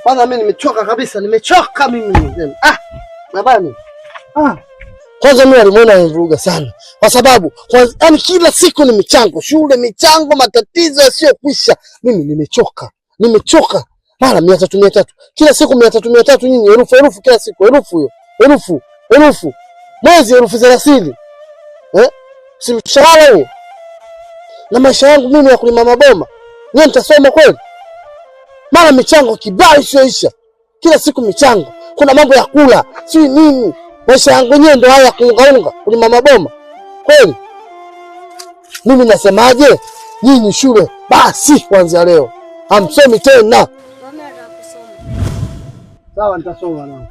Kwanza mimi nimechoka kabisa, nimechoka mimi. Nabani. Kwanza mimi alimuona anivuruga sana. Kwa sababu yaani kila siku ni michango, shule michango, matatizo yasiyokwisha. Mimi nimechoka. Mara 300. Kila siku 300 nyinyi herufu kila siku, herufu hiyo. Herufu. Mwezi 30,000. Si mshahara huo. Na maisha yangu mimi ya kulima maboma. Nyinyi mtasoma kweli? Mara michango kibao isiyoisha. Kila siku michango. Kuna mambo ya kula, si nini? Maisha yangu yenyewe ndio haya kuunga kulima maboma. Kweli? Mimi nasemaje? Nyinyi shule basi kuanzia leo. Hamsomi tena. Mama atakusoma. Sawa nitasoma nao.